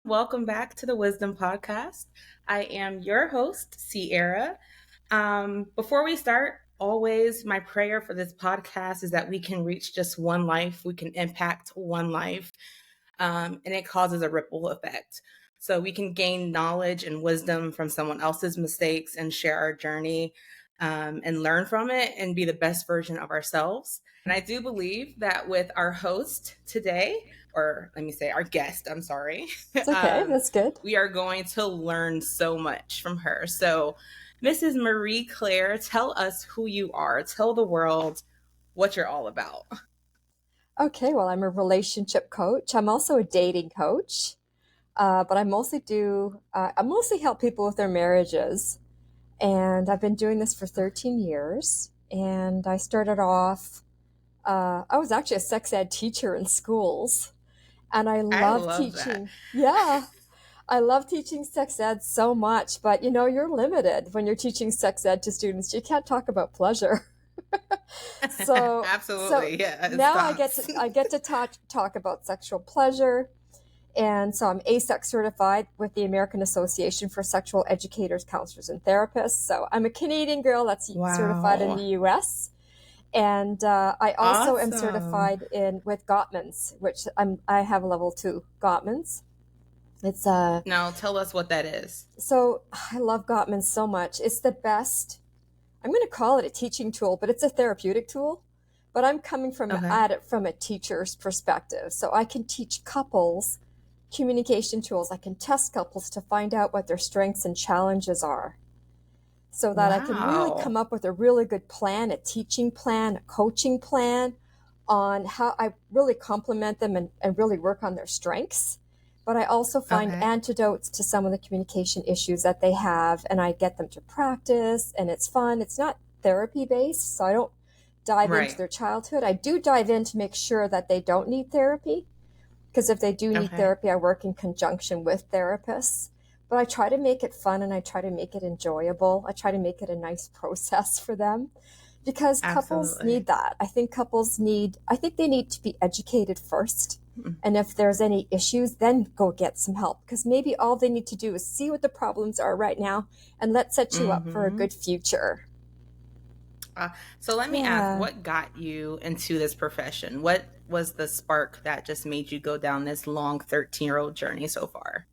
Welcome back to the Wisdom Podcast. I am your host, Sierra. Before we start, always my prayer for this podcast is that we can reach just one life, we can impact one life, and it causes a ripple effect. So we can gain knowledge and wisdom from someone else's mistakes and share our journey and learn from it and be the best version of ourselves. And I do believe that with our host today, or let me say our guest, I'm sorry, It's okay. That's good. we are going to learn so much from her. So, Mrs. Marie Claire, tell us who you are. Tell the world what you're all about. Okay, well, I'm a relationship coach. I'm also a dating coach, but I mostly help people with their marriages. And I've been doing this for 13 years. And I started off, I was actually a sex ed teacher in schools. And I I love love that. teaching. Yeah, I love teaching sex ed so much. But you're limited when you're teaching sex ed to students. You can't talk about pleasure. So Absolutely. Yeah, it now stops. I get to talk about sexual pleasure, and so I'm ASSECT certified with the American Association for Sexual Educators, Counselors, and Therapists. So I'm a Canadian girl that's certified in the Wow. U.S. And I also am Awesome. certified in with Gottman's, which I have a level 2 Gottman's. It's Now tell us what that is. So I love Gottman so much. It's the best. I'm going to call it a teaching tool, but it's a therapeutic tool. But I'm coming Okay. at it from a teacher's perspective. So I can teach couples communication tools. I can test couples to find out what their strengths and challenges are so that I can really come Wow. up with a really good plan, a teaching plan, a coaching plan on how I really complement them and really work on their strengths. But I also find Okay. antidotes to some of the communication issues that they have, and I get them to practice, and it's fun. It's not therapy based, so I don't dive into Right. their childhood. I do dive in to make sure that they don't need therapy, because if they do need Okay. therapy, I work in conjunction with therapists. But I try to make it fun and I try to make it enjoyable. I try to make it a nice process for them because couples Absolutely. need that. I think they need to be educated first. And if there's any issues, then go get some help, because maybe all they need to do is see what the problems are right now, and let's set you up for a Mm-hmm. good future. So let me ask, Yeah. what got you into this profession? What was the spark that just made you go down this long 13-year-old journey so far?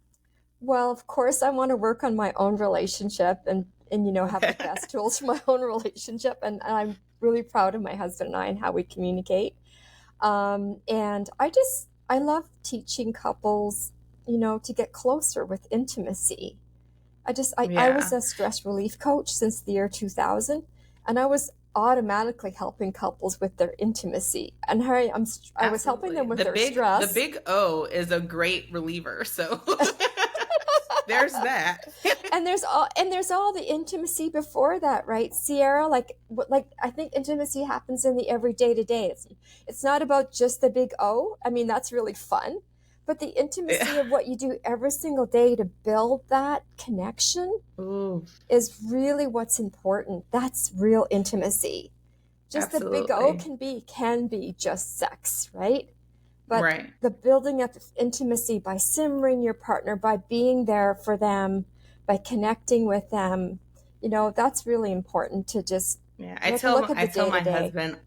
Well, of course, I want to work on my own relationship and have the best tools for my own relationship. And I'm really proud of my husband and I and how we communicate. And I love teaching couples, to get closer with intimacy. I was Yeah. a stress relief coach since the year 2000, and I was automatically helping couples with their intimacy. And I was helping Absolutely. them with their The stress. big O is a great reliever. So there's that. There's all the intimacy before that, right, Sierra? Like I think intimacy happens in the everyday to day. It's not about just the big O. I mean, that's really fun, but the Yeah. intimacy of what you do every single day to build that connection Ooh, is really what's important. That's real intimacy. Just the big O absolutely. can be just sex, right? But Right. the building up of intimacy by simmering your partner, by being there for them, by connecting with them, that's really important to just Yeah. look at I the tell day to my day. husband,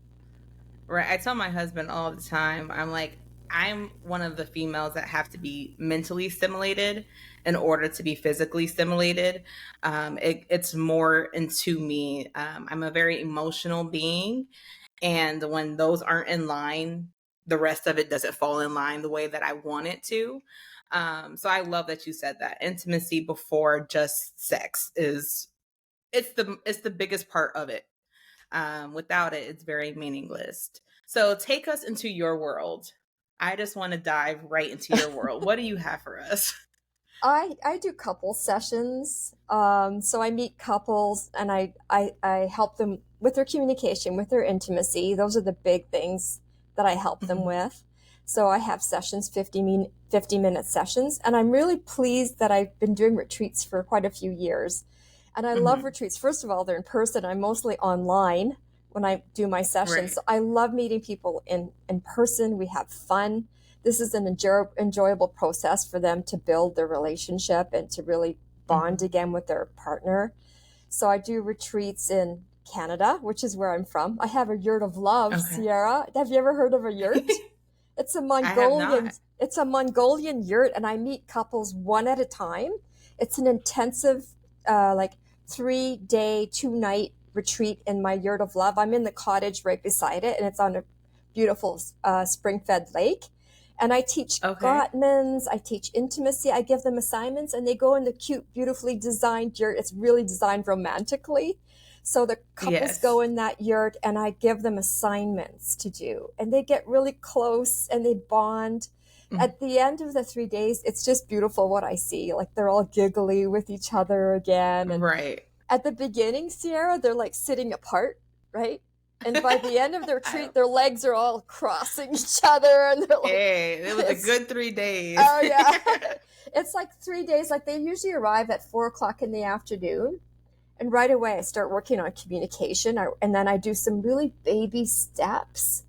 right. I tell my husband all the time, I'm like, I'm one of the females that have to be mentally stimulated in order to be physically stimulated. It's more into me. I'm a very emotional being. And when those aren't in line, the rest of it doesn't fall in line the way that I want it to. So I love that you said that. Intimacy before just sex is it's the biggest part of it. Without it, it's very meaningless. So take us into your world. I just want to dive right into your world. What do you have for us? I do couple sessions. So I meet couples and I help them with their communication, with their intimacy. Those are the big things that I help them with. So I have sessions, 50-minute sessions. And I'm really pleased that I've been doing retreats for quite a few years. And I love Mm-hmm. retreats. First of all, they're in person. I'm mostly online when I do my sessions. Right. So I love meeting people in person. We have fun. this is an enjoyable process for them to build their relationship and to really bond again with their partner. So I do retreats in Canada, which is where I'm from. I have a Yurt of Love, Sierra. Have you ever heard of a yurt? It's a Mongolian yurt, and I meet couples one at a time. It's an intensive, 3-day, 2-night retreat in my Yurt of Love. I'm in the cottage right beside it, and it's on a beautiful spring-fed lake. And I teach Gottmans, I teach intimacy, I give them assignments, and they go in the cute, beautifully designed yurt. It's really designed romantically. So the couples go in that yurt, and I give them assignments to do. And they get really close, and they bond. At the end of the 3 days, it's just beautiful what I see. Like, they're all giggly with each other again. And at the beginning, Sierra, they're like sitting apart, right? And by the end of their retreat, their legs are all crossing each other. And they're like, hey, it was a good 3 days. Oh, yeah. It's like 3 days. Like, they usually arrive at 4:00 in the afternoon. And right away, I start working on communication. And then I do some really baby steps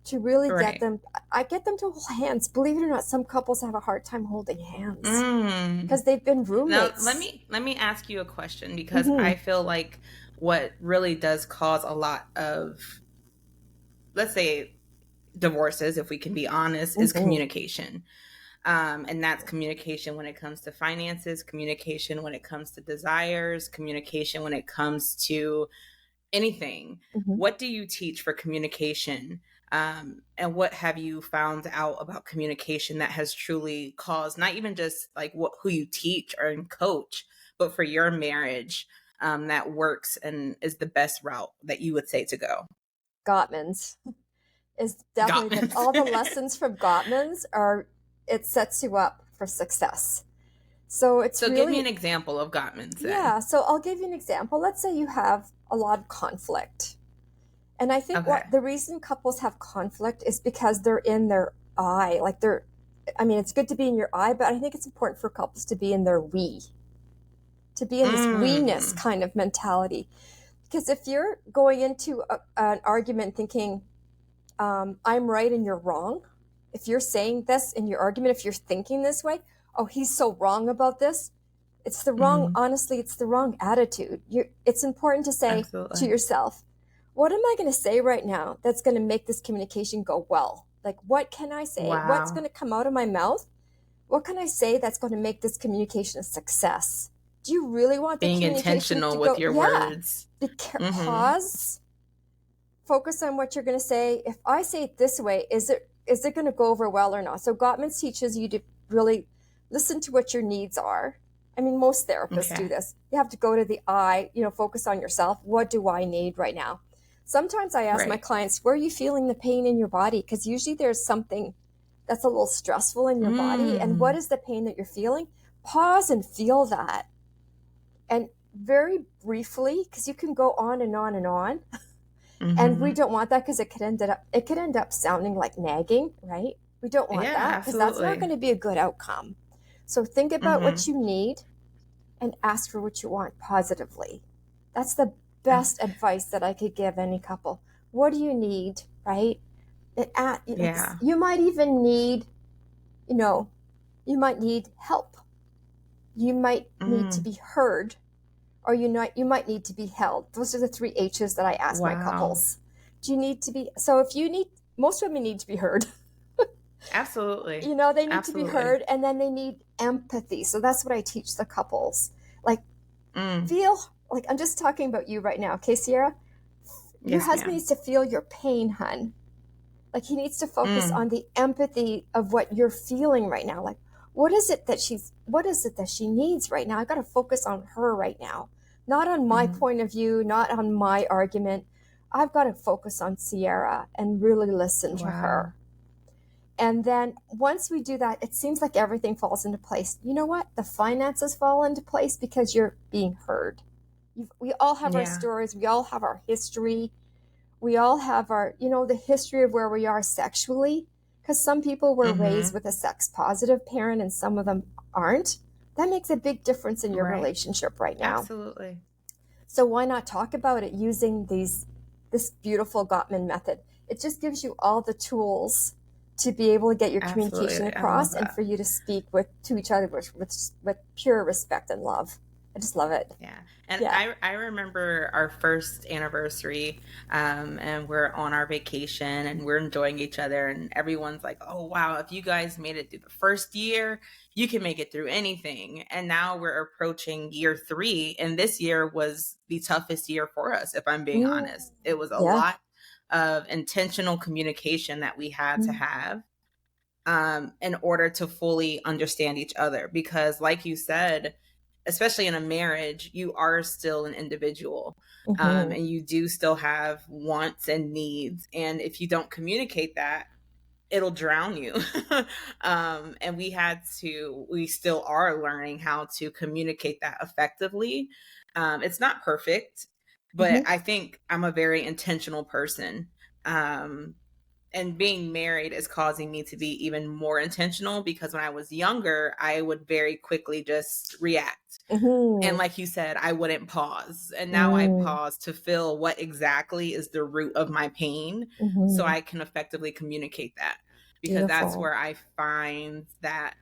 to really get them. I get them to hold hands. Believe it or not, some couples have a hard time holding hands because they've been roommates. Now, let me ask you a question, because I feel like what really does cause a lot of, let's say, divorces, if we can be honest, is communication. And that's communication when it comes to finances, communication when it comes to desires, communication when it comes to anything. What do you teach for communication? And what have you found out about communication that has truly caused, not even just like who you teach or coach, but for your marriage, that works and is the best route that you would say to go? Gottman's is definitely all the lessons from Gottman's it sets you up for success. So give me an example of Gottman's then. Yeah, so I'll give you an example. Let's say you have a lot of conflict. And I think the reason couples have conflict is because they're in their I. Like, it's good to be in your I, but I think it's important for couples to be in their we. To be in this we-ness kind of mentality. Because if you're going into an argument thinking, I'm right and you're wrong, if you're saying this in your argument, if you're thinking this way, oh, he's so wrong about this, it's the wrong, honestly, it's the wrong attitude. It's important to say to yourself, what am I going to say right now that's going to make this communication go well? Like, what can I say? What's going to come out of my mouth? What can I say that's going to make this communication a success? Do you really want the being intentional with your words? Pause. Focus on what you're going to say. If I say it this way, is it going to go over well or not? So Gottman teaches you to really listen to what your needs are. I mean, most therapists do this. You have to go to the I, focus on yourself. What do I need right now? Sometimes I ask my clients, where are you feeling the pain in your body? Because usually there's something that's a little stressful in your body. And what is the pain that you're feeling? Pause and feel that. And very briefly, because you can go on and on and on. And we don't want that, because it could end up sounding like nagging, right? We don't want that, because that's not going to be a good outcome. So think about what you need and ask for what you want positively. That's the best advice that I could give any couple. What do you need, right? You might even need, you might need help. You might need to be heard, or you might need to be held. Those are the 3 H's that I ask my couples. Do you need to be, most women need to be heard. Absolutely. They need to be heard, and then they need empathy. So that's what I teach the couples. Like, feel, like, I'm just talking about you right now. Okay, Sierra? Your husband needs to feel your pain, hun. Like, he needs to focus on the empathy of what you're feeling right now. Like, what is it that she needs right now? I got to focus on her right now. Not on my point of view, not on my argument. I've got to focus on Sierra and really listen to her. And then once we do that, it seems like everything falls into place. You know what? The finances fall into place because you're being heard. We all have our stories. We all have our history. We all have our, the history of where we are sexually. Because some people were raised with a sex positive parent and some of them aren't. That makes a big difference in your relationship right now. Absolutely. So why not talk about it using this beautiful Gottman method? It just gives you all the tools to be able to get your communication Absolutely. I love across and that. for you to speak to each other with pure respect and love. I just love it. Yeah. And Yeah. I remember our first anniversary, and we're on our vacation and we're enjoying each other, and everyone's like, oh, wow, if you guys made it through the first year, you can make it through anything. And now we're approaching year 3. And this year was the toughest year for us, if I'm being Mm, honest. It was a yeah. lot of intentional communication that we had to Mm, have, in order to fully understand each other. Because, like you said, especially in a marriage, you are still an individual, mm-hmm. and you do still have wants and needs. And if you don't communicate that, it'll drown you. And we still are learning how to communicate that effectively. It's not perfect, but Mm-hmm. I think I'm a very intentional person. Um, and being married is causing me to be even more intentional, because when I was younger, I would very quickly just react. And Mm-hmm. like you said, I wouldn't pause. And now I Mm, pause to feel what exactly is the root of my pain, so mm-hmm. I can effectively communicate that. Because that's Beautiful. where I find that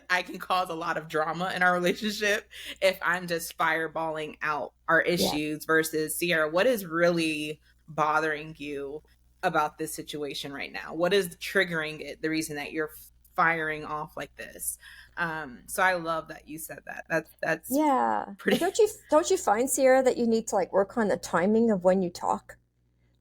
I can cause a lot of drama in our relationship if I'm just fireballing out our Yeah. issues versus, Sierra, what is really bothering you about this situation right now? What is triggering it? The reason that you're firing off like this? So I love that you said that. That's Yeah. And pretty. don't you find, Sierra, that you need to like work on the timing of when you talk?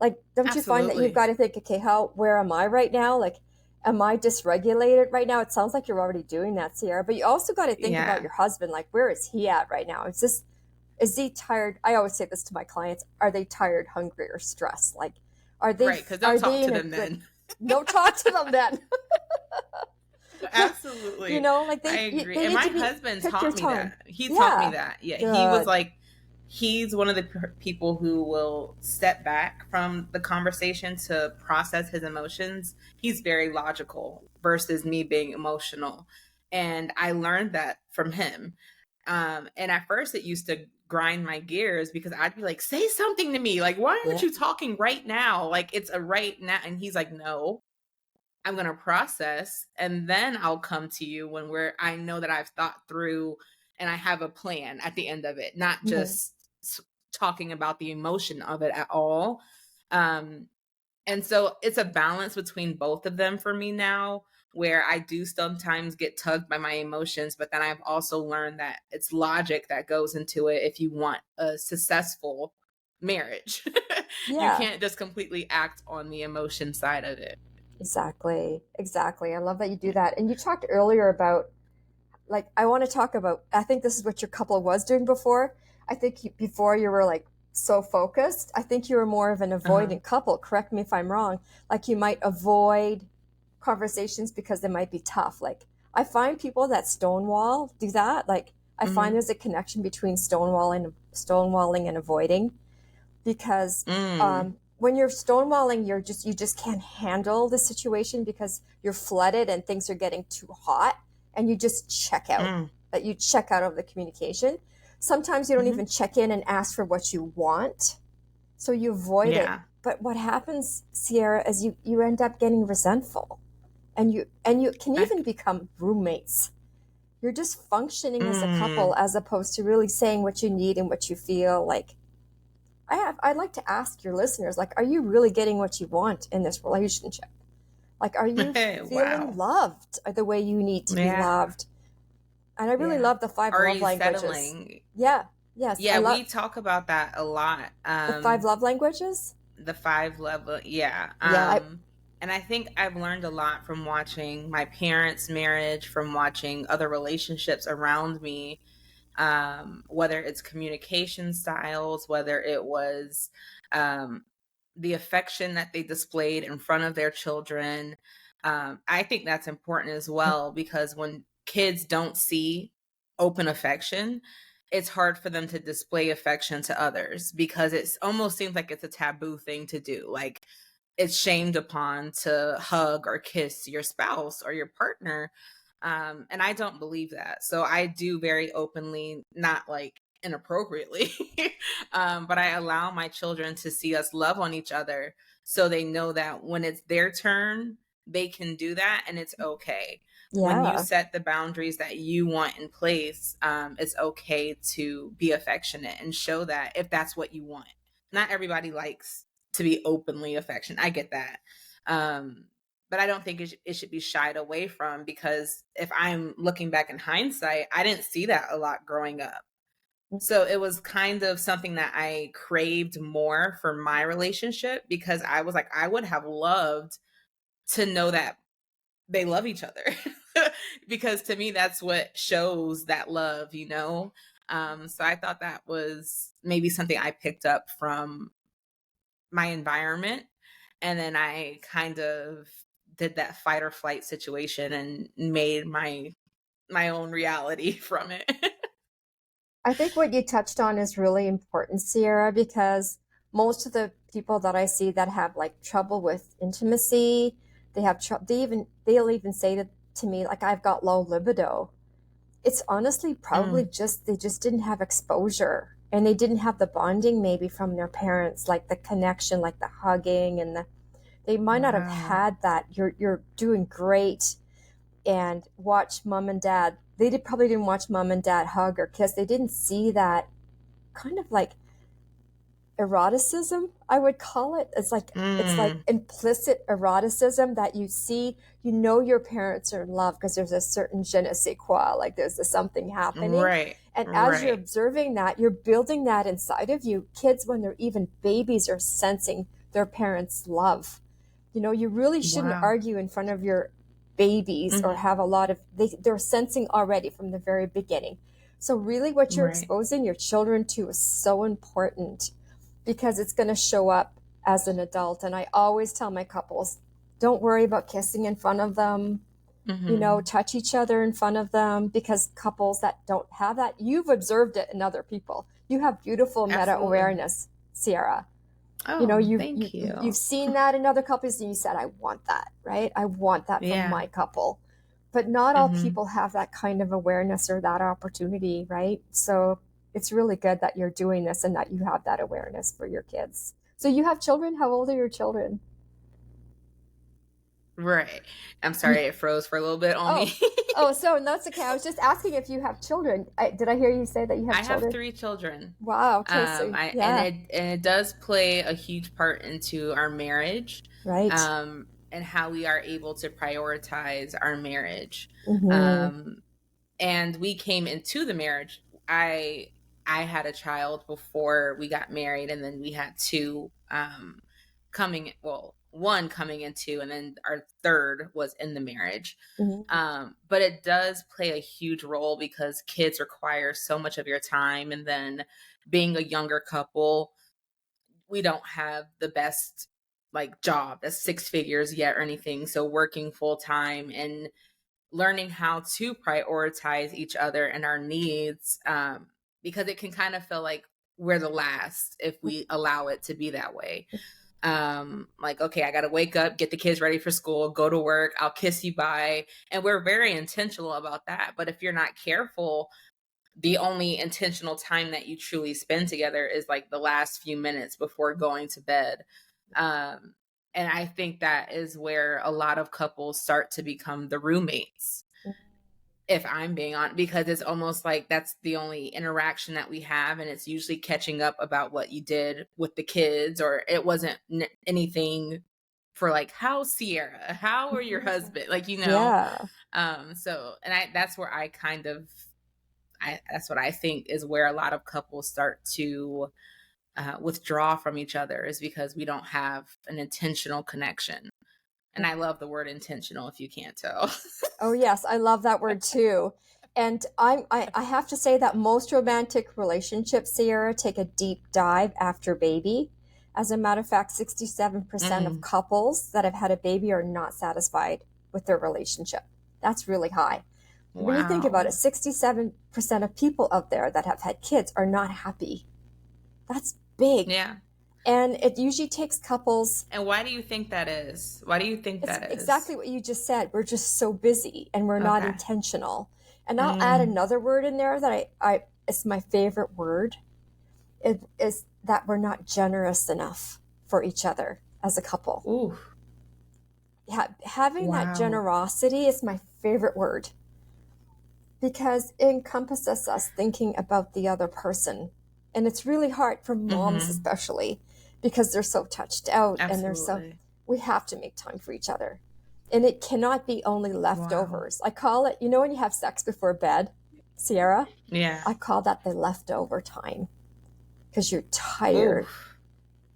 Like, don't you find that you've Absolutely. got to think, okay, where am I right now? Like, am I dysregulated right now? It sounds like you're already doing that, Sierra, but you also got to think about Yeah. your husband. Like, where is he at right now? Is he tired? I always say this to my clients. Are they tired, hungry, or stressed? Like, Right. Because don't are talk they to in a them good, then. no, talk to them then. Absolutely. Like I agree. they And need my to be, husband pick your taught me time. that. He taught me Yeah. that. Yeah. He was Good. like, he's one of the people who will step back from the conversation to process his emotions. He's very logical versus me being emotional. And I learned that from him. And at first it used to grind my gears, because I'd be like, say something to me. Like, why aren't Yeah. you talking right now? Like, it's a right now. And he's like, no, I'm going to process, and then I'll come to you when I know that I've thought through and I have a plan at the end of it, not Mhm. just talking about the emotion of it at all. Um, and so it's a balance between both of them for me now, where I do sometimes get tugged by my emotions, but then I've also learned that it's logic that goes into it if you want a successful marriage. You Yeah. can't just completely act on the emotion side of it. Exactly. Exactly. I love that you do that. And you talked earlier about, like, I want to talk about, I think this is what your couple was doing before. I think before you were like so focused. I think you were more of an Uh-huh. avoidant couple. Correct me if I'm wrong. Like, you might avoid conversations because they might be tough. Like, I find people that stonewall do that. Like, I find Mhm. there's a connection between stonewalling and avoiding, because Mm. when you're stonewalling, you just can't handle the situation because you're flooded and things are getting too hot, and you just check out. Mm. That you check out of the communication. Sometimes you don't Mhm. even check in and ask for what you want, so you avoid it. Yeah. But what happens, Sierra, is you end up getting resentful, and you can I even become roommates. You're just functioning as a couple mm. as opposed to really saying what you need and what you feel like. I'd like to ask your listeners, like, are you really getting what you want in this relationship? Like, are you feeling Wow. loved the way you need to be Yeah. loved? And I really Yeah. love the five Are love you languages. settling? Yeah. Yes. I Yeah, love we talk about that a lot. the five love languages. The 5 level, yeah. Yeah. And I think I've learned a lot from watching my parents' marriage, from watching other relationships around me, whether it's communication styles, whether it was um, the affection that they displayed in front of their children. I think that's important as well, because when kids don't see open affection, it's hard for them to display affection to others, because it almost seems like it's a taboo thing to do. Like, it's shamed upon to hug or kiss your spouse or your partner. And I don't believe that. So I do very openly, not like inappropriately, but I allow my children to see us love on each other, so they know that when it's their turn, they can do that and it's okay. When you Yeah. set the boundaries that you want in place, it's okay to be affectionate and show that if that's what you want. Not everybody likes to be openly affectionate. I get that. Um, but I don't think it should be shied away from, because if I'm looking back in hindsight, I didn't see that a lot growing up. So it was kind of something that I craved more for my relationship, because I was like, I would have loved to know that they love each other. Because to me, that's what shows that love, you know? So I thought that was maybe something I picked up from my environment. And then I kind of did that fight or flight situation and made my own reality from it. I think what you touched on is really important, Sierra, because most of the people that I see that have like trouble with intimacy, they have they'll even say to me like I've got low libido. It's honestly probably Mm, just they just didn't have exposure and they didn't have the bonding maybe from their parents, like the connection, like the hugging and they might not have wow. had that. You're doing great and watch mom and dad. Probably didn't watch mom and dad hug or kiss. They didn't see that kind of like eroticism, I would call it. It's like Mm, implicit eroticism that you see, you know your parents are in love because there's a certain je ne sais quoi, like there's a something happening. right, And as you're right. observing that, you're building that inside of you. Kids, when they're even babies, are sensing their parents' love. You really shouldn't Wow. argue in front of your babies or Mhm, have a lot of they're sensing already from the very beginning. So really what you're right. exposing your children to is so important because it's going to show up as an adult. And I always tell my couples, don't worry about kissing in front of them, Mhm. touch each other in front of them, because couples that don't have that, you've observed it in other people. You have beautiful meta Absolutely. awareness, Sierra. Oh, You've thank you've you. seen that in other couples and you said, I want that, right? I want that from Yeah. my couple. But not all Mhm. people have that kind of awareness or that opportunity, right? So it's really good that you're doing this and that you have that awareness for your kids. So you have children? How old are your children? Right. I'm sorry, You, it froze for a little bit on oh, me. oh, so that's okay. I was just asking if you have children. Did I hear you say that you have I have children? 3 children. Wow. Okay. So I yeah, and it does play a huge part into our marriage, right. and how we are able to prioritize our marriage. Mm-hmm. Um, and we came into the marriage. I had a child before we got married, and then we had 2 coming, well, 1 coming into, and then our third was in the marriage. Mm-hmm. But it does play a huge role because kids require so much of your time, and then being a younger couple, we don't have the best like job that's 6 figures yet or anything. So working full time and learning how to prioritize each other and our needs, because it can kind of feel like we're the last if we allow it to be that way. Like, okay, I got to wake up, get the kids ready for school, go to work, I'll kiss you bye. And we're very intentional about that. But if you're not careful, the only intentional time that you truly spend together is like the last few minutes before going to bed. Um, and I think that is where a lot of couples start to become the roommates, if I'm being on, because it's almost like that's the only interaction that we have, and it's usually catching up about what you did with the kids, or it wasn't anything for like, how's Sierra, how are your husband, like, Yeah. so, and I that's where I kind of, I that's what I think is where a lot of couples start to withdraw from each other, is because we don't have an intentional connection. And I love the word intentional, if you can't tell. Oh yes, I love that word too. And I have to say that most romantic relationships, Sierra, take a deep dive after baby. As a matter of fact, 67% of Mm, couples that have had a baby are not satisfied with their relationship. That's really high. When you think about it, wow. 67% of people out there that have had kids are not happy. That's big. Yeah. And it usually takes couples. And why do you think that is? Why do you think It's that is? exactly what you just said. We're just so busy and we're not Okay. intentional. And I'll add Mm. another word in there that I it's my favorite word. It is that we're not generous enough for each other as a couple. Ooh. Having that Wow. generosity is my favorite word because it encompasses us thinking about the other person. And it's really hard for moms, Mm-hmm. especially because they're so touched out and Absolutely. we have to make time for each other. And it cannot be only Wow. leftovers. I call it, when you have sex before bed, Sierra, Yeah. I call that the leftover time because you're tired. Oof.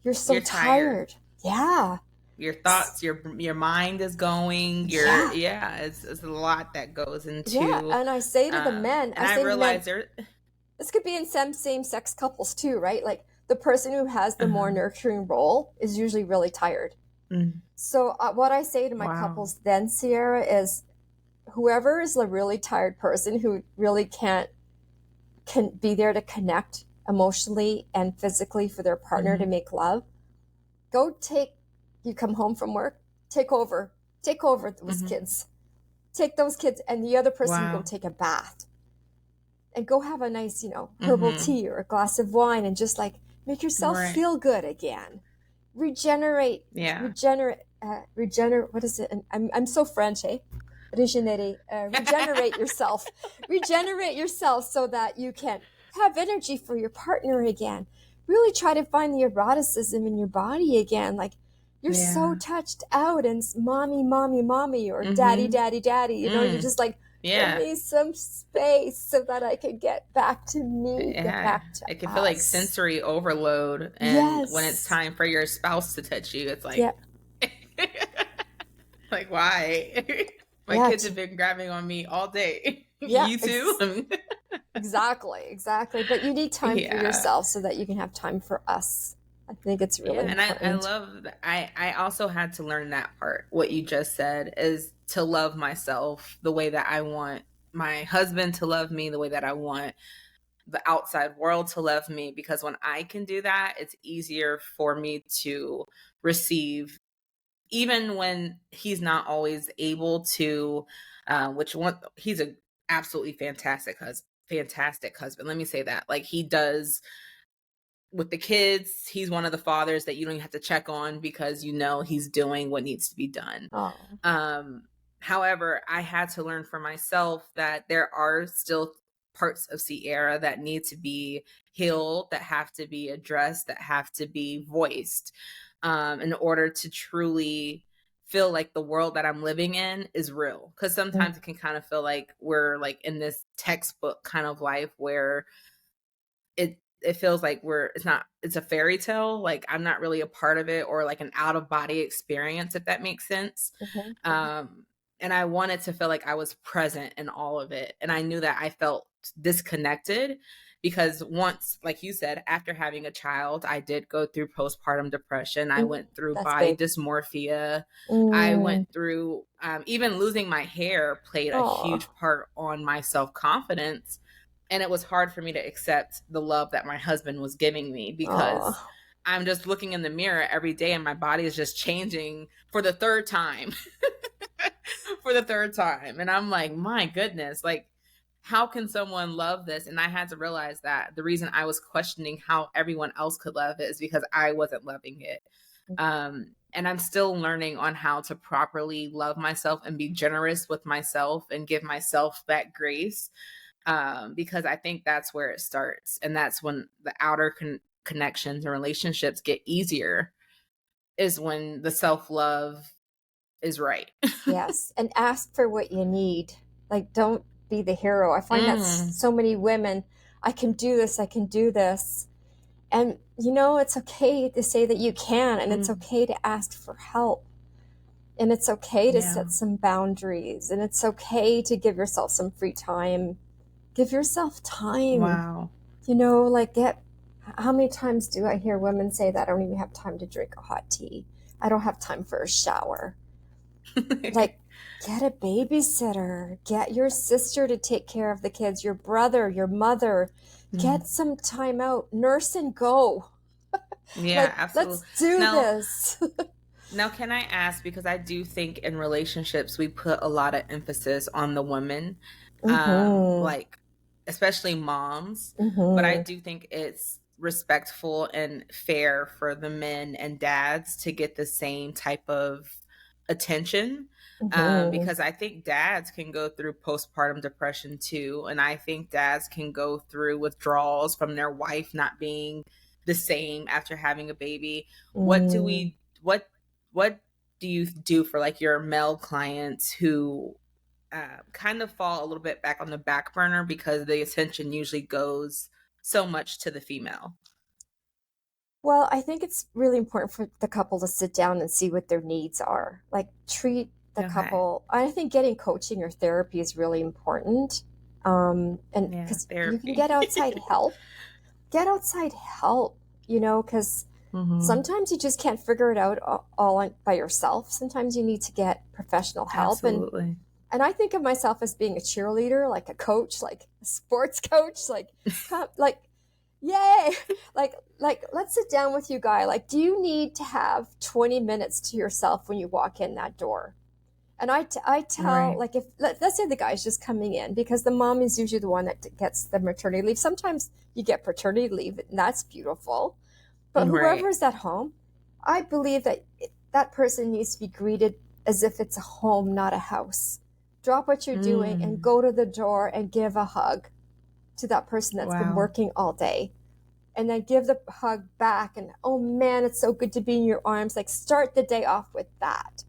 You're so You're tired. tired. Yeah. Your thoughts, your mind is going. Yeah. Yeah, it's a lot that goes Yeah. into And I say to the men, and I realize there this could be in some same-sex couples too, right? Like the person who has the more uh-huh. nurturing role is usually really tired. Mm. So what I say to my Wow. couples then, Sierra, is whoever is the really tired person who really can be there to connect emotionally and physically for their partner to Mm-hmm. make love, you come home from work, take over those Mm-hmm. kids. Take those kids and the other person can go Wow. take a bath and go have a nice, herbal Mm-hmm. tea or a glass of wine and just like make yourself Right. feel good again. Regenerate, Yeah. regenerate. What is it? And I'm so French, eh? Regenerate yourself. Regenerate yourself so that you can have energy for your partner again. Really try to find the eroticism in your body again. Like you're so Yeah. touched out and mommy, mommy, mommy, or daddy, Mm-hmm. daddy, daddy. You're Mm. just like, give Yeah. me some space so that I can get back to me, get Yeah. back to It can feel like us. sensory overload. And when it's Yes. time for your spouse to touch you, it's Yeah. like, like, why? My Yeah. kids have been grabbing on me all day. Yeah. You too? Exactly. Exactly. But you need time for Yeah. yourself so that you can have time for us. I think it's Yeah. really And I important. love that. I also had to learn that part. What you just said is to love myself the way that I want my husband to love me, the way that I want the outside world to love me, because when I can do that, it's easier for me to receive, even when he's not always able to. Which one? He's a absolutely fantastic husband. Let me say that. Like he does with the kids, he's one of the fathers that you don't even have to check on because he's doing what needs to be done. Oh. Um, However, I had to learn for myself that there are still parts of Sierra that need to be healed, that have to be addressed, that have to be voiced, in order to truly feel like the world that I'm living in is real. Because Mm. sometimes it can kind of feel like we're like in this textbook kind of life where it feels like it's a fairy tale, like I'm not really a part of it, or like an out of body experience, if that makes sense. Mm-hmm. um and I wanted to feel like I was present in all of it, and I knew that I felt disconnected because once, like you said, after having a child, I did go through postpartum depression. I Mm. went through That's body big. dysmorphia. I went Mm. through even losing my hair played a Oh. huge part on my self-confidence, and it was hard for me to accept the love that my husband was giving me because Oh. I'm just looking in the mirror every day and my body is just changing for the third time. For the third time. And I'm like, my goodness, like, how can someone love this? And I had to realize that the reason I was questioning how everyone else could love it is because I wasn't loving it. And I'm still learning on how to properly love myself and be generous with myself and give myself that grace, because I think that's where it starts. And that's when the outer connections and relationships get easier, is when the self love is right. Yes. And ask for what you need. Like, don't be the hero. I find that Mm, so many women, I can do this. I can do this. And, it's okay to say that you can, and it's mm, okay to ask for help. And it's okay to yeah. set some boundaries. And it's okay to give yourself some free time. Give yourself time. Wow. Like how many times do I hear women say that I don't even have time to drink a hot tea? I don't have time for a shower. Like, get a babysitter, get your sister to take care of the kids, your brother, your mother. Mm. Get some time out, nurse and go. Yeah, Like, absolutely. let's do Now, this. now, can I ask, because I do think in relationships we put a lot of emphasis on the women, Mm-hmm. like especially moms, but I Mm-hmm. do think it's respectful and fair for the men and dads to get the same type of attention. Mm-hmm. Because I think dads can go through postpartum depression too. And I think dads can go through withdrawals from their wife not being the same after having a baby. Mm. What do you do for like your male clients who kind of fall a little bit back on the back burner because the attention usually goes so much to the female? Well, I think it's really important for the couple to sit down and see what their needs are. Like treat the Okay. couple. I think getting coaching or therapy is really important. And Yeah, because you can therapy. get outside help, get outside help, because Hmm. sometimes you just can't figure it out by yourself. Sometimes you need to get professional help. Absolutely. And I think of myself as being a cheerleader, like a coach, like a sports coach, like yay, like let's sit down with you, guy. Like, do you need to have 20 minutes to yourself when you walk in that door? And I tell, Right. like, if let's say the guy's just coming in, because the mom is usually the one that gets the maternity leave. Sometimes you get paternity leave, and that's beautiful. But Right. whoever's at home, I believe that that person needs to be greeted as if it's a home, not a house. Drop what you're doing and Mm. go to the door and give a hug to that person that's been Wow. working all day. And then give the hug back. And oh man, it's so good to be in your arms. Like, start the day off with that.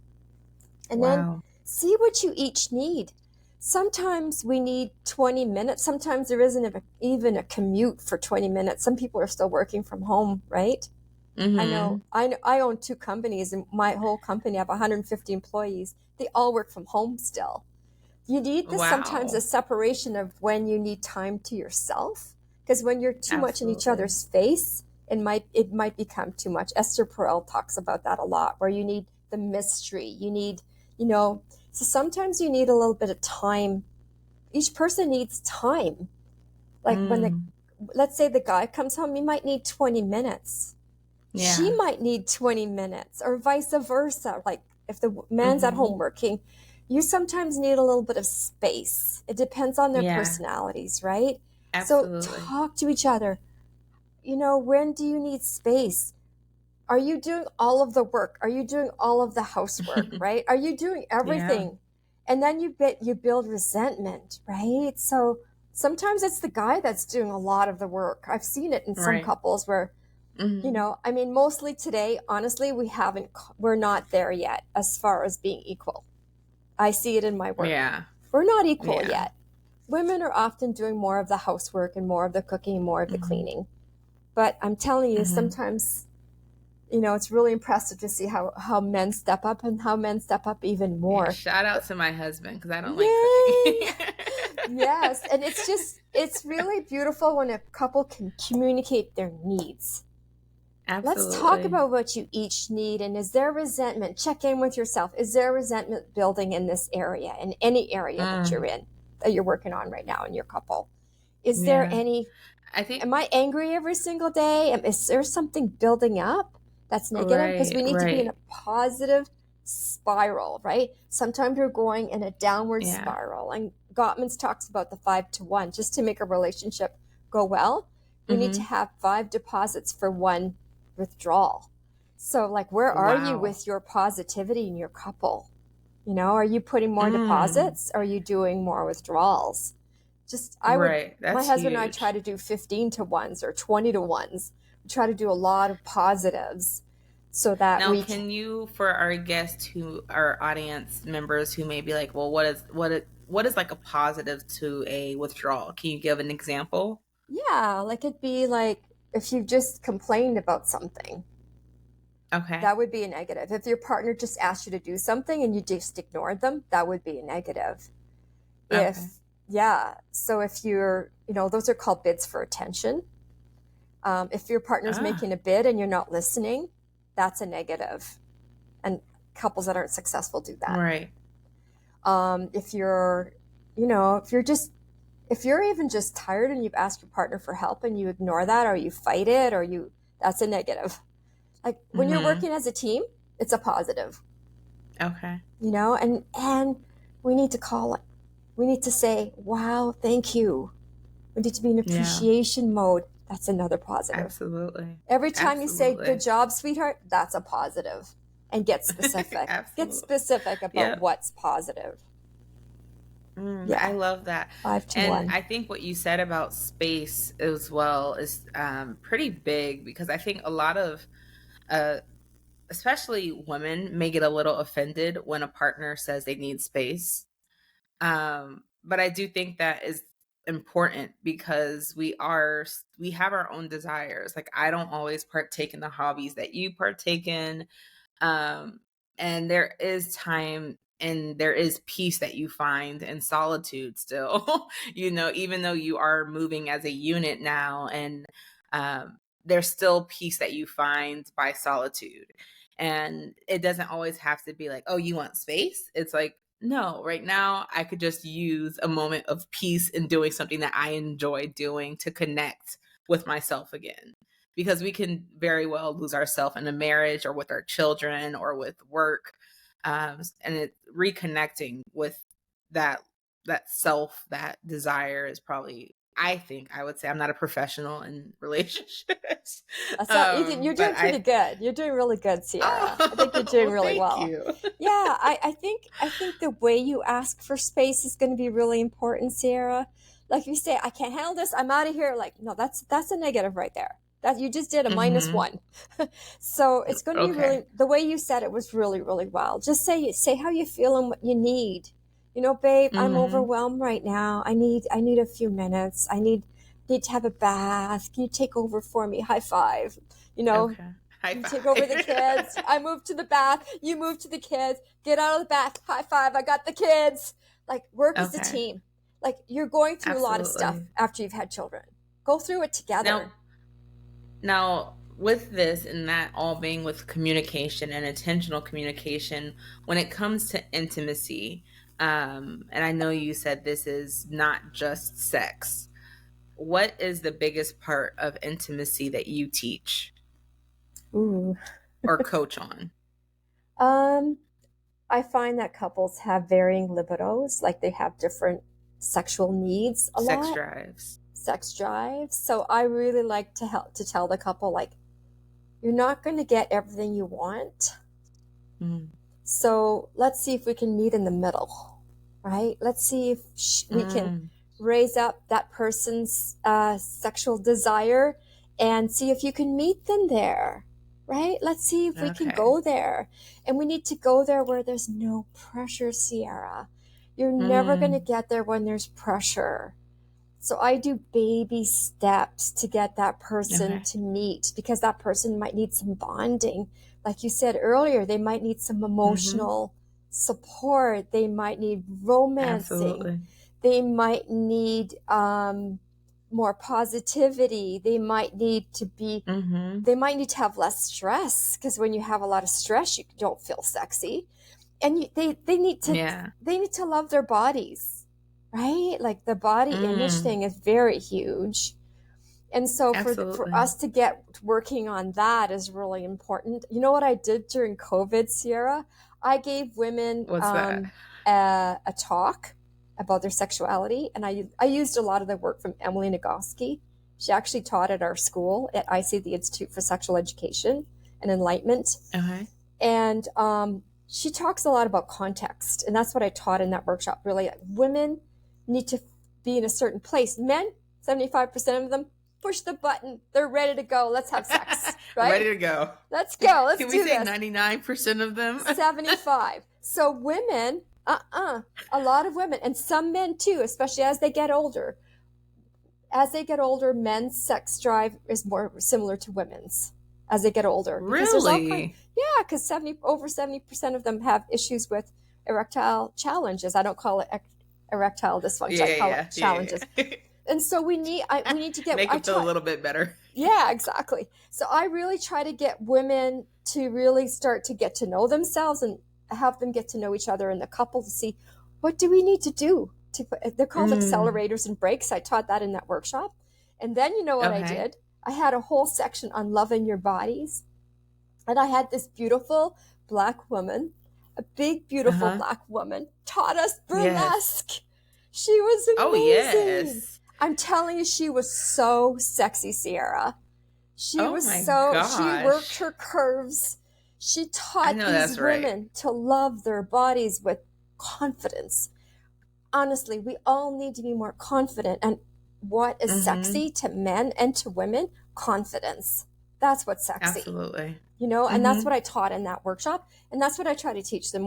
And then Wow. see what you each need. Sometimes we need 20 minutes. Sometimes there isn't even a commute for 20 minutes. Some people are still working from home, right? Hmm. I own two companies, and my whole company, I have 150 employees. They all work from home still. You need this sometimes, a Wow. separation of when you need time to yourself. Because when you're too much in each Absolutely. other's face, it might become too much. Esther Perel talks about that a lot, where you need the mystery. You need, you know, so sometimes you need a little bit of time. Each person needs time. Like Mm. let's say the guy comes home, he might need 20 minutes. She Yeah. might need 20 minutes, or vice versa. Like, if the man's at Hmm. home working, you sometimes need a little bit of space. It depends on their Yeah. personalities, right? So Absolutely. talk to each other. When do you need space? Are you doing all of the work? Are you doing all of the housework, right? Are you doing Yeah. everything? And then you build resentment, right? So sometimes it's the guy that's doing a lot of the work. I've seen it in some Right. couples where, Hmm. I mean, mostly today, honestly, we're not there yet as far as being equal. I see it in my work. Yeah. We're not equal Yeah. yet. Women are often doing more of the housework and more of the cooking and more of the Hmm. cleaning. But I'm telling you, Hmm. sometimes, it's really impressive to see how men step up, and how men step up even Yeah. more. Shout out to my husband because I don't like Yay! cooking. Yes. And it's really beautiful when a couple can communicate their needs. Let's talk Absolutely. about what you each need. And is there resentment? Check in with yourself. Is there resentment building in this area, in any area that you're Mm. in, that you're working on right now in your couple? Is there Yeah. any, I think am I angry every single day? Is there something building up that's negative? Because right, we need to be in right. a positive spiral, right? Sometimes we're going in a downward Yeah. spiral. And Gottman talks about the 5 to 1. Just to make a relationship go well, we need to Hmm. have 5 deposits for one withdrawal. So, like, where are you Wow. with your positivity in your couple? Are you putting more Mm. deposits? Are you doing more withdrawals? Right. My That's husband and I try huge. to do 15 to 1s or 20 to 1s. We try to do a lot of positives so that Now, we can. can you, for our guests who are audience members who may be like, well, what is like a positive to a withdrawal? Can you give an example? Yeah, like, it'd be like if you just complained about something, Okay. that would be a negative. If your partner just asked you to do something and you just ignored them, that would be a negative. Okay. If, yeah, so if those are called bids for attention. If your partner's Ah. making a bid and you're not listening, that's a negative. And couples that aren't successful do that. Right. If you're, if you're even just tired and you've asked your partner for help and you ignore that, or you fight it, that's a negative. Like, when you're Hmm. working as a team, it's a positive, Okay. and we need to call it. We need to say, wow, thank you. We need to be in Yeah. appreciation mode. That's another positive. Absolutely. Every time you say, good Absolutely. job, sweetheart, that's a positive. and get specific. Get Absolutely. specific about Yep. what's positive. I Yeah, love that. 5 to And 1. I think what you said about space as well is pretty big, because I think a lot of, uh, especially women, may get a little offended when a partner says they need space. But I do think that is important, because we have our own desires. Like, I don't always partake in the hobbies that you partake in. um and there is time and there is peace that you find in solitude still. Even though you are moving as a unit now, and there's still peace that you find by solitude. And it doesn't always have to be like, oh, you want space. It's like, no, right now I could just use a moment of peace in doing something that I enjoy doing, to connect with myself again, because we can very well lose ourselves in a marriage or with our children or with work. Reconnecting with that self, that desire, is probably, I would say, I'm not a professional in relationships. You're But doing pretty good. You're doing really good, Sierra. I think you're Oh, doing well, really thank well. you. Yeah, I think the way you ask for space is going to be really important, Sierra. Like, if you say, I can't handle this, I'm out of here. Like, no, that's a negative right there. That you just did a Hmm. -1. So it's going to be Okay. really, the way you said it was really, really well. Just say how you feel and what you need. Babe, I'm Hmm. overwhelmed right now. I need a few minutes. I need to have a bath. Can you take over for me? High five. You know, Okay. High you take over the kids. five. I move to the bath. You move to the kids. Get out of the bath. High five. I got the kids. Like, work as a Okay. team. Like, you're going through a lot of stuff Absolutely. after you've had children. Go through it Now, together. with this and that all being with communication and intentional communication, when it comes to intimacy, and I know you said this is not just sex, what is the biggest part of intimacy that you teach Ooh. or coach on? Um, I find that couples have varying libidos, like they have different sexual needs a Sex lot, drives. sex drives. So I really like to help to tell the couple, like, you're not going to get everything you want. Mm. So let's see if we can meet in the middle, right? Let's see if we can Mm. raise up that person's sexual desire and see if you can meet them there, right? Let's see if we can Okay. go there. And we need to go there where there's no pressure, Sierra. You're never going to Mm. get there when there's pressure. So I do baby steps to get that person Okay. to meet, because that person might need some bonding. Like you said earlier, they might need some Mm-hmm. emotional support. They might need romancing. Absolutely. They might need more positivity. Mm-hmm. They might need to have less stress, because when you have a lot of stress, you don't feel sexy. And Yeah. they need to love their bodies, right? Like, the body image Mm. thing is very huge. And so for Absolutely. us to get working on that is really important. You know what I did during COVID, Sierra? I gave women What's that? a talk about their sexuality, and I used a lot of the work from Emily Nagoski. She actually taught at our school at ISEE, the Institute for Sexual Education and Enlightenment. Okay. And she talks a lot about context, and that's what I taught in that workshop. Really, women need to be in a certain place. Men, 75% of them, push the button. They're ready to go. Let's have sex, Ready right? to go. Let's go. Let's Can we do say this. 99% of them? 75. So women, a lot of women, and some men too, especially as they get older. As they get older, men's sex drive is more similar to women's as they get older, because there's all kind. Really? Yeah, because over 70% of them have issues with erectile challenges. I don't call it erectile dysfunction. I call it challenges. Yeah. And so we need to get. Make them feel a little bit better. Yeah, exactly. So I really try to get women to really start to get to know themselves and have them get to know each other in the couple, to see, what do we need to do. They're called Mm. accelerators and brakes. I taught that in that workshop. And then, you know what I Okay. did? I had a whole section on loving your bodies. And I had this beautiful Black woman, a big, beautiful Uh-huh. Black woman, taught us Yes. burlesque. She was Oh, amazing. yes. I'm telling you, she was so sexy, Sierra. Oh my She worked gosh. her curves. She I taught know these that's right. women to love their bodies with confidence. Honestly, we all need to be more confident. And what is Mm-hmm. sexy to men and to women? Confidence. That's what's sexy. Absolutely. And that's Mm-hmm. what I taught in that workshop. And that's what I try to teach them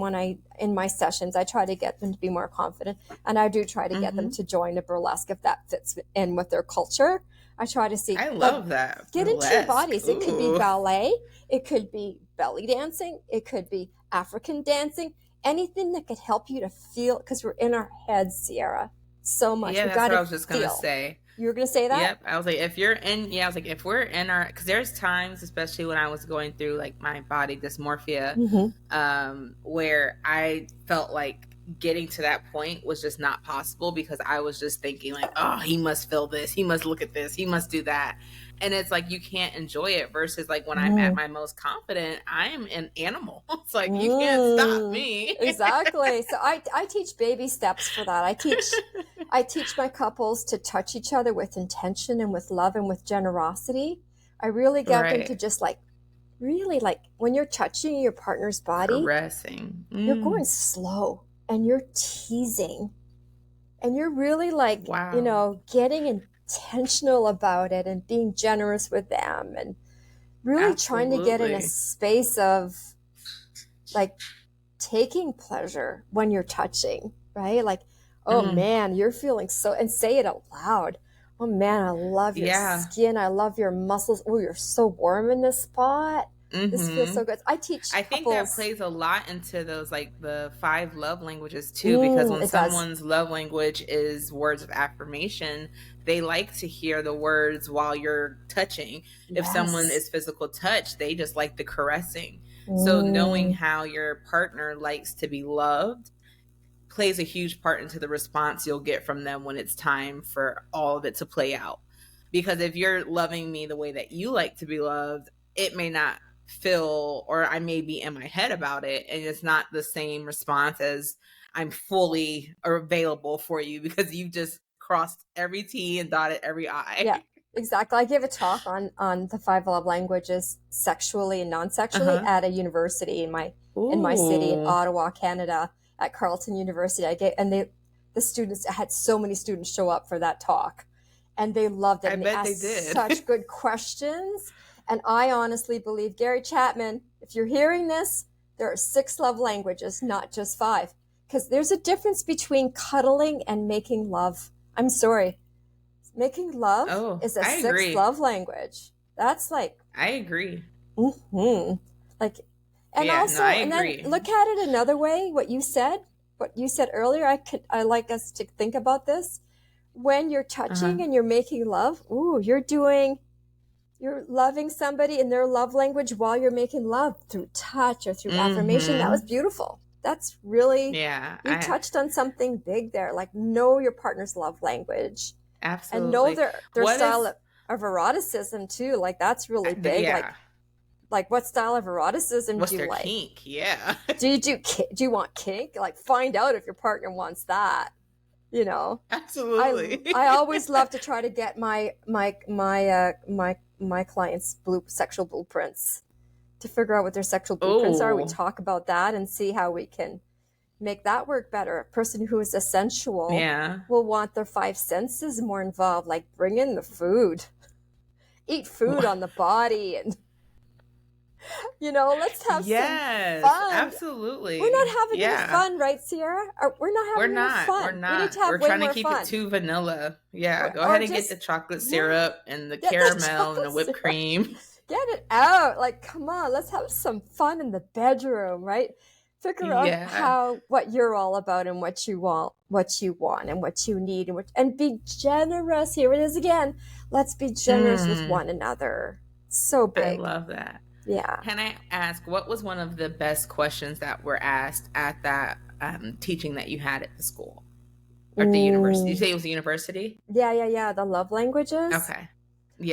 in my sessions. I try to get them to be more confident. And I do try to get them Mm-hmm. to join a burlesque if that fits in with their culture. I try to see, I like, love that. get into your Burlesque. bodies. It could be Ooh. ballet, it could be belly dancing, it could be African dancing, anything that could help you to feel, because we're in our heads, Sierra, so much. Yeah, We that's got what I to was just gonna feel. say. You were going to say that? Yep. I was like, if you're in, yeah, I was like, if we're in our, because there's times, especially when I was going through like my body dysmorphia, Mm-hmm. where I felt like getting to that point was just not possible because I was just thinking like, oh, he must feel this, he must look at this, he must do that. And it's like you can't enjoy it versus like when I'm at Mm. my most confident, I'm an animal. It's like you can't stop Mm, me. exactly. So I teach baby steps for that. I teach my couples to touch each other with intention and with love and with generosity. I really get them to Right. just like really, like, when you're touching your partner's body, Caressing. you're going Mm. slow and you're teasing and you're really like, Wow. getting intentional about it and being generous with them and really trying to get in a Absolutely. space of like taking pleasure when you're touching, right? Like, oh Mm. man, you're feeling so, and say it out loud. Oh man, I love your Yeah. skin. I love your muscles. Oh, you're so warm in this spot. This feels Mm-hmm. so good. I teach I think that couples. plays a lot into those like the five love languages too, because when It does. someone's love language is words of affirmation, they like to hear the words while you're touching. If someone Yes. is physical touch, they just like the caressing. So knowing Mm, how your partner likes to be loved plays a huge part into the response you'll get from them when it's time for all of it to play out. Because if you're loving me the way that you like to be loved, it may not feel, or I may be in my head about it, and it's not the same response as I'm fully available for you because you just crossed every T and dotted every I. yeah, exactly. I gave a talk on the five love languages, sexually and Uh non-sexually, huh. at a university in my city in Ooh. Ottawa, Canada, at Carleton University. The students, I had so many students show up for that talk, and they loved it, I and they bet they asked did. such good questions. And I honestly believe, Gary Chapman, if you're hearing this, there are 6 love languages, not just 5, because there's a difference between cuddling and making love. I'm sorry, making love Oh, is a I 6th agree. love language. That's like, I agree. mm-hmm. Like, and Yeah, no, also, I and then agree. look at it another way. What you said earlier, I like us to think about this. When you're Uh huh. touching and you're making love, ooh, you're loving somebody in their love language while you're making love through touch or through affirmation. That was Mm-hmm. beautiful. That's really, Yeah, you I touched on something big there. Like, know your partner's love language and know absolutely. their What style is of eroticism too. Like, that's really big. yeah? Like what style of eroticism do What's you their like? kink? Yeah. Do you want kink? Like, find out if your partner wants that. You know, I Absolutely. I always love to try to get my clients' sexual blueprints, to figure out what their sexual blueprints are. We Oh, talk about that and see how we can make that work better. A person who is a sensual yeah. will want their 5 senses more involved, like bring in the food, eat food on the body, and let's have some Yes, fun. We're not absolutely. having any Yeah. fun, right, Sierra? We're not We're having any not. We're fun. We need not. to have We're way trying to more keep it fun. too vanilla. Yeah. Go Or ahead and get the just, chocolate yeah, syrup and the get the caramel and the chocolate whipped syrup. cream. Get it out. Like, come on, let's have some fun in the bedroom, right? Figure out Yeah. what you're all about and what you want, and what you need, and be generous. Here it is again. Let's be generous with Mm, one another. So I big. love that. Yeah. Can I ask, what was one of the best questions that were asked at that teaching that you had at the school or the university? You Mm. say it was a university? Yeah. The love languages. Okay.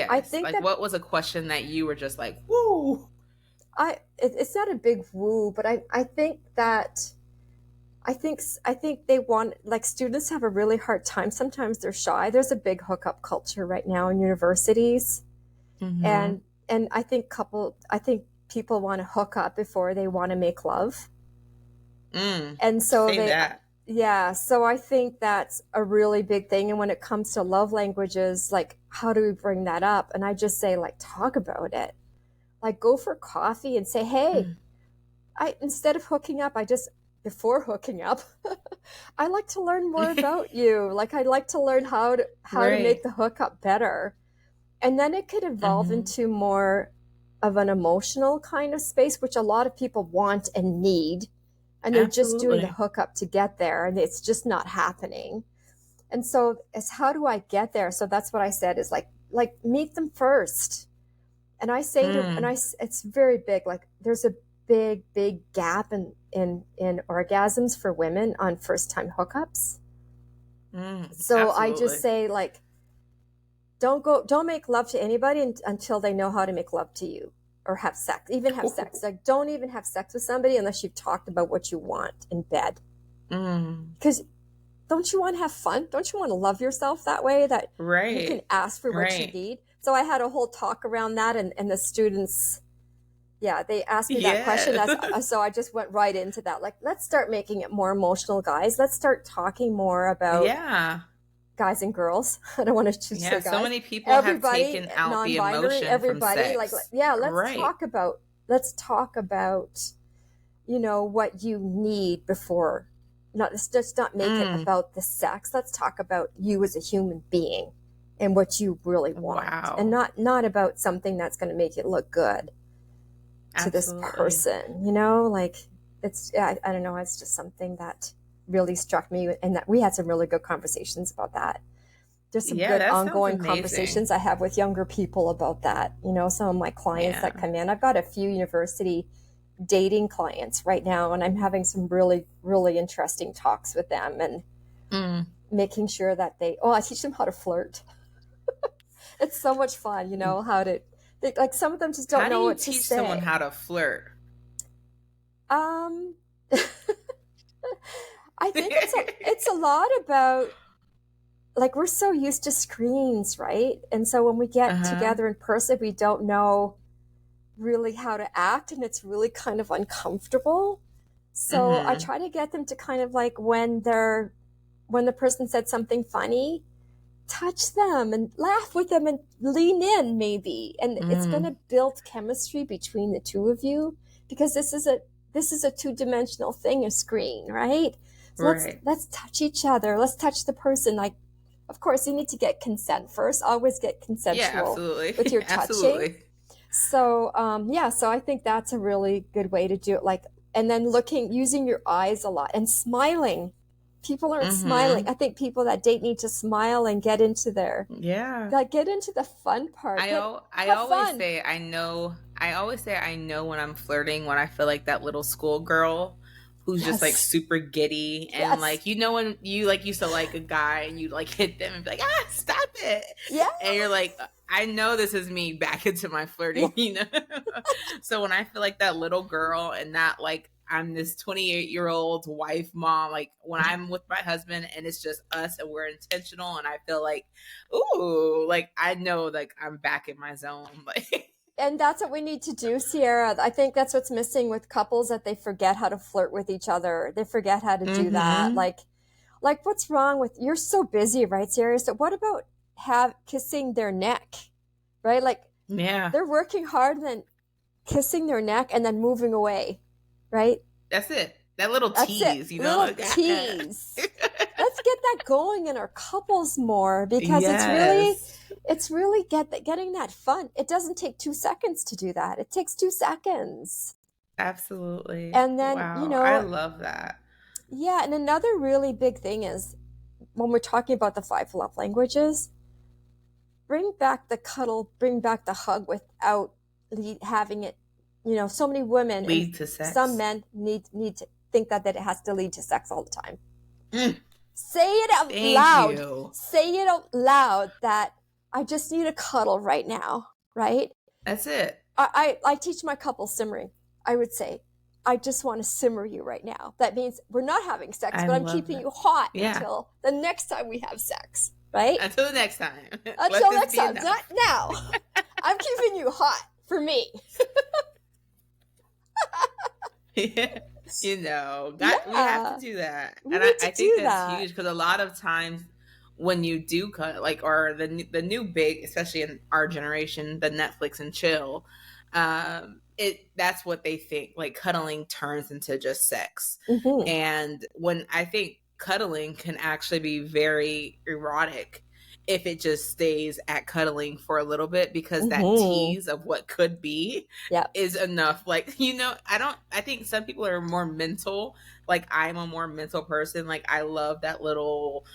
I Yes. think Like, that what was a question that you were just like, woo? it's not a big woo, but I think that I think they want, like, students have a really hard time. Sometimes they're shy. There's a big hookup culture right now in universities, Mm-hmm. and I think people want to hook up before they want to make love. Mm. And so Say that. yeah, so I think that's a really big thing. And when it comes to love languages, like, how do we bring that up? And I just say, like, talk about it. Like, go for coffee and say, hey, instead of hooking up, before hooking up, I like to learn more about you. Like, I'd like to learn how to make the hookup better. And then it could evolve into more of an emotional kind of space, which a lot of people want and need. And they're just doing the hookup to get there, and it's just not happening. And so it's, how do I get there? So that's what I said is like meet them first. And I say it's very big. Like, there's a big gap in orgasms for women on first time hookups. So I just say, like, don't make love to anybody until they know how to make love to you or have sex. Like, don't even have sex with somebody unless you've talked about what you want in bed. Because don't you want to have fun? Don't you want to love yourself that way, that you can ask for what you need? So I had a whole talk around that, and the students, they asked me that question. So I just went right into that. Like, let's start making it more emotional, guys. Let's start talking more about guys and girls. I don't want to just say guys. So many people have taken out the emotion everybody from sex. Let's talk about, you know, what you need before. Let's just not make it about the sex. Let's talk about you as a human being and what you really want, and not about something that's going to make it look good to this person. You know, like, it's, I don't know. It's just something that really struck me, and that we had some really good conversations about that. There's some good ongoing conversations I have with younger people about that. You know, some of my clients that come in, I've got a few university dating clients right now, and I'm having some really, really interesting talks with them, and making sure that I teach them how to flirt. It's so much fun, you know, like, some of them just don't know what to say. How do you teach someone how to flirt? I think it's a lot about, like, we're so used to screens, right? And so when we get together in person, we don't know really how to act, and it's really kind of uncomfortable. So I try to get them to kind of, like, when the person said something funny, touch them and laugh with them and lean in maybe. And it's going to build chemistry between the two of you, because this is a two-dimensional thing, a screen, right? So let's touch each other. Let's touch the person. Like, of course, you need to get consent first. Always get consensual with your touching. So, so I think that's a really good way to do it. Like, and then using your eyes a lot and smiling. People aren't smiling. I think people that date need to smile and get into get into the fun part. I always say I know when I'm flirting, when I feel like that little schoolgirl who's just, like, super giddy, and like, you know, when you, like, used to like a guy and you, like, hit them and be like, stop it, and you're like, I know this is me back into my flirting, you know. So when I feel like that little girl, and not like I'm this 28-year-old wife, mom, like, when I'm with my husband and it's just us and we're intentional, and I feel like, ooh, like, I know, like, I'm back in my zone, like. And that's what we need to do, Sierra. I think that's what's missing with couples, that they forget how to flirt with each other. They forget how to do that. Like, what's wrong with, you're so busy, right, Sierra? So what about kissing their neck, right? Like, they're working hard, and then kissing their neck and then moving away, right? That's it. That little tease, you know? Little tease. Let's get that going in our couples more, because it's really getting that fun. It doesn't take 2 seconds to do that. It takes 2 seconds. Absolutely. And then, you know, I love that. Yeah. And another really big thing is, when we're talking about the 5 love languages, bring back the cuddle, bring back the hug without having it, you know, so many women lead to sex. Some men need to think that it has to lead to sex all the time. Say it out loud. Say it out loud that I just need a cuddle right now, right? That's it. I teach my couples simmering. I would say, I just want to simmer you right now. That means we're not having sex, but I'm keeping you hot until the next time we have sex, right? Until the next time. Until next time, not now. I'm keeping you hot for me. Yeah, we have to Yeah, do that, we and need to I think do that's that. huge because a lot of times when you do cut, like, or the new big, especially in our generation, the Netflix and chill, it that's what they think. Like cuddling turns into just sex, Hmm. and when I think cuddling can actually be very erotic if it just stays at cuddling for a little bit because that Hmm. tease of what could be Yep. is enough. Like, I think some people are more mental. Like, I'm a more mental person. Like, I love that little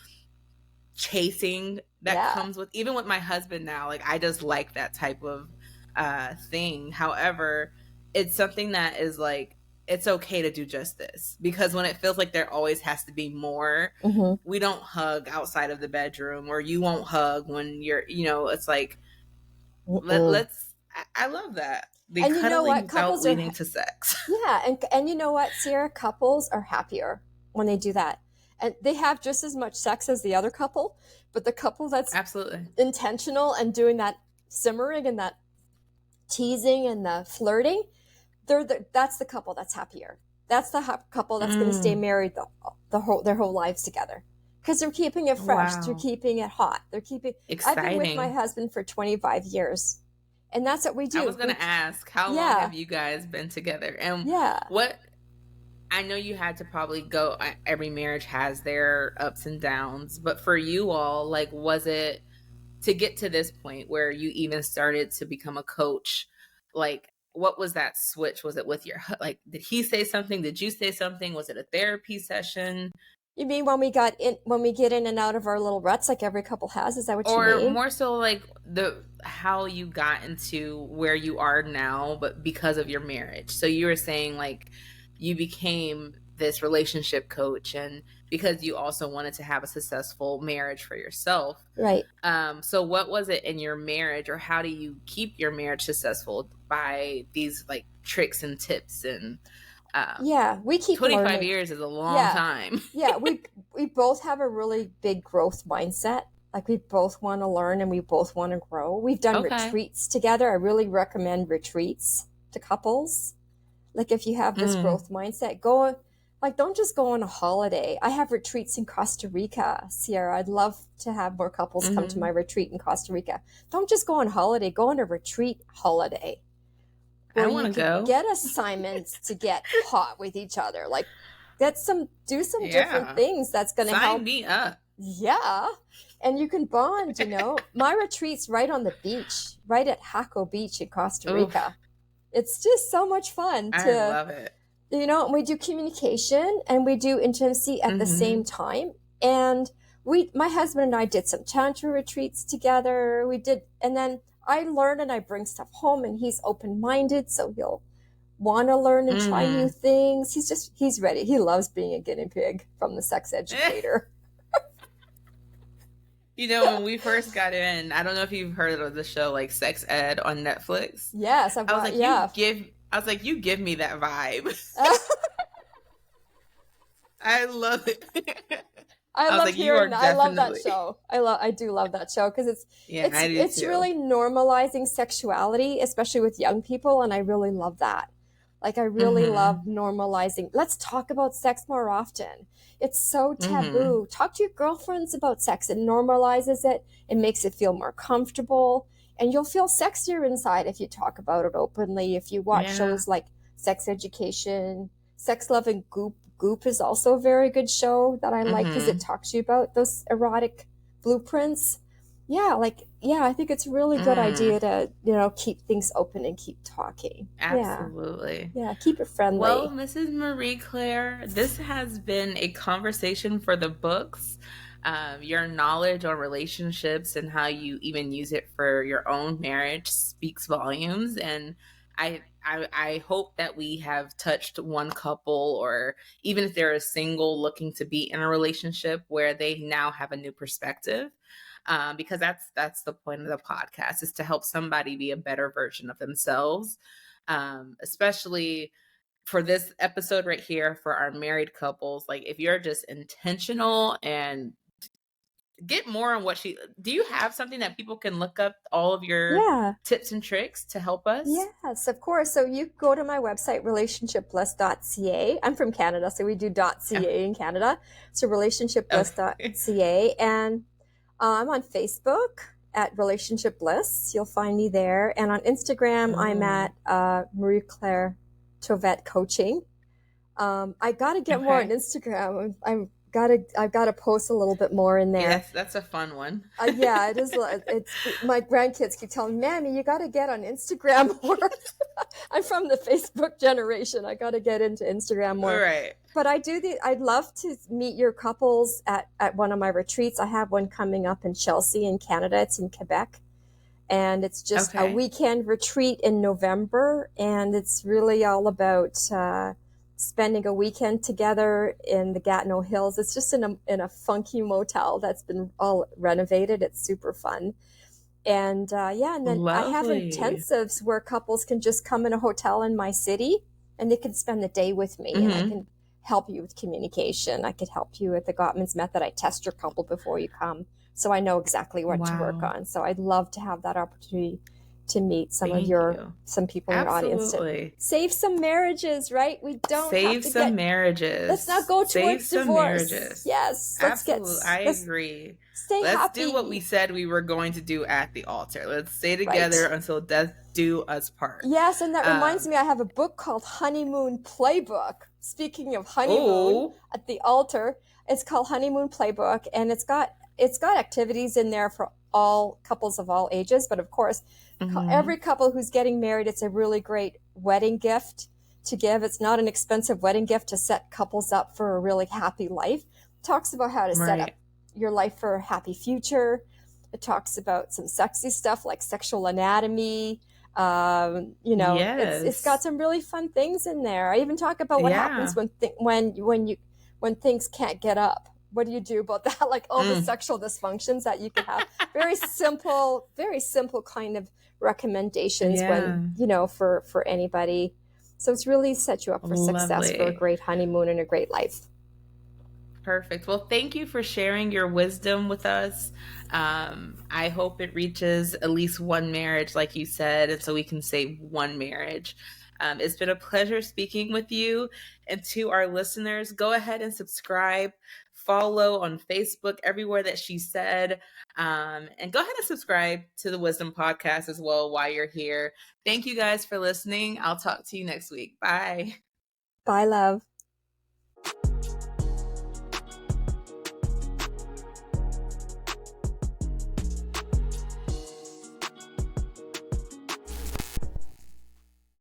chasing that Yeah. comes with, even with my husband now. Like, I just like that type of thing. However, it's something that is like, it's okay to do just this because when it feels like there always has to be more, Hmm. we don't hug outside of the bedroom, or you won't hug when it's like, Mm-mm. let's, I love that. The And you know cuddling what? without Couples are, leading to sex. yeah, and you know what, Sierra? Couples are happier when they do that. And they have just as much sex as the other couple, but the couple that's Absolutely. intentional and doing that simmering and that teasing and the flirting, that's the couple that's happier. That's the couple that's going to stay Mm, married their whole lives together because they're keeping it fresh, they're wow. keeping it hot, they're keeping. I've been with my Exciting. husband for 25 years, and that's what we I do. was going to ask, how long Yeah, have you guys been together? And yeah. what, I know you had to probably go, every marriage has their ups and downs, but for you all, like, was it to get to this point where you even started to become a coach? Like, what was that switch? Was it with like, did he say something? Did you say something? Was it a therapy session? You mean when we get in and out of our little ruts like every couple has? Is that what you Or mean? more so like the how you got into where you are now, but because of your marriage. So you were saying like you became this relationship coach, and because you also wanted to have a successful marriage for yourself. Right. So what was it in your marriage, or how do you keep your marriage successful by these like tricks and tips? And um, Yeah, we keep 25 learning. years is a long Yeah. time. Yeah, we both have a really big growth mindset. Like we both want to learn and we both want to grow. We've done Okay. retreats together. I really recommend retreats to couples. Like if you have this Mm. growth mindset, go like don't just go on a holiday. I have retreats in Costa Rica, Sierra. I'd love to have more couples come to my Hmm. retreat in Costa Rica. Don't just go on holiday, go on a retreat holiday I where want you to can go. get assignments to get hot with each other. Like do some different Yeah. things that's going to Sign help. me up. Yeah. And you can bond, you know. My retreat's right on the beach, right at Jaco Beach in Costa Oof. Rica. It's just so much fun I to, love it. we do communication and we do intimacy at the same Hmm. time. And my husband and I did some tantra retreats together. And then I learn and I bring stuff home, and he's open minded. So he'll want to learn and try new Mm. things. He's ready. He loves being a guinea pig from the sex educator. When we first got in, I don't know if you've heard of the show like Sex Ed on Netflix. Yes, I've got, yeah. You give me that vibe. I love it. I I was love like, you are hearing that. I love that definitely. show. I do love that show because Yeah, I do it's too. really normalizing sexuality, especially with young people, and I really love that. Like I really love Hmm. normalizing. Let's talk about sex more often. It's so Hmm. taboo. Talk to your girlfriends about sex. It normalizes it. It makes it feel more comfortable, and you'll feel sexier inside if you talk about it openly. If you watch Yeah. shows like Sex Education, Sex Love and Goop. Goop is also a very good show that I like because it Hmm. talks to you about those erotic blueprints. Yeah, I think it's a really good idea Mm. to, keep things open and keep talking. Yeah. Absolutely. Yeah, keep it Well, friendly. Mrs. Marie Claire, this has been a conversation for the books. Your knowledge on relationships and how you even use it for your own marriage speaks volumes. And I hope that we have touched one couple, or even if they're a single looking to be in a relationship, where they now have a new perspective. Because that's the point of the podcast, is to help somebody be a better version of themselves, especially for this episode right here for our married couples. Like, if you're just intentional and get more on what do you have something that people can look up all of your Yeah. tips and tricks to help us? Yes, of course. So you go to my website, relationshipbliss.ca. I'm from Canada, so we do .ca in Canada. So Okay. relationshipbliss.ca. And I'm on Facebook at Relationship Bliss. You'll find me there. And on Instagram, I'm Oh, at Marie Claire Thauvette Coaching. I got to get more on okay. Instagram. I've got to post a little bit more in there. Yes, that's a fun one. Yeah, it is. It's my grandkids keep telling me, "Mammy, you got to get on Instagram more." I'm from the Facebook generation. I got to get into Instagram more. Right. But I'd love to meet your couples at one of my retreats. I have one coming up in Chelsea in Canada. It's in Quebec. And it's just a Okay. weekend retreat in November. And it's really all about spending a weekend together in the Gatineau Hills. It's just in a funky motel that's been all renovated. It's super fun. And yeah, and then I have Lovely. intensives where couples can just come in a hotel in my city and they can spend the day with me, and I Hmm. can help you with communication. I could help you with the Gottman's method. I test your couple before you come, so I know exactly what to work Wow. on. So I'd love to have that opportunity to meet Thank you. some people in your audience to Absolutely. save some marriages, right? We don't have Save to some let's not marriages. go Save towards some divorce. marriages. Yes, Absolutely. I let's agree. stay Let's do what we happy. said we were going to do at the altar. Let's stay Right. together until death do us part. Yes, and that reminds Um, me, I have a book called Honeymoon Playbook. Speaking of honeymoon oh, at the altar, it's called Honeymoon Playbook, and it's got activities in there for all couples of all ages. But of course, hmm, every couple who's getting married, it's a really great wedding gift to give. It's not an expensive wedding gift to set couples up for a really happy life. It talks about how to set up right. your life for a happy future. It talks about some sexy stuff like sexual anatomy. It's got Yes. some really fun things in there. I even talk about what happens Yeah. when things can't get up. What do you do about that? Like all the Mm, sexual dysfunctions that you could have. Very simple kind of recommendations yeah. for anybody. So it's really set you up for success for a Lovely. great honeymoon and a great life. Perfect. Well, thank you for sharing your wisdom with us. I hope it reaches at least one marriage, like you said, and so we can save one marriage. It's been a pleasure speaking with you. And to our listeners, go ahead and subscribe, follow on Facebook, everywhere that she said. And go ahead and subscribe to the Wisdom Podcast as well while you're here. Thank you guys for listening. I'll talk to you next week. Bye. Bye, love.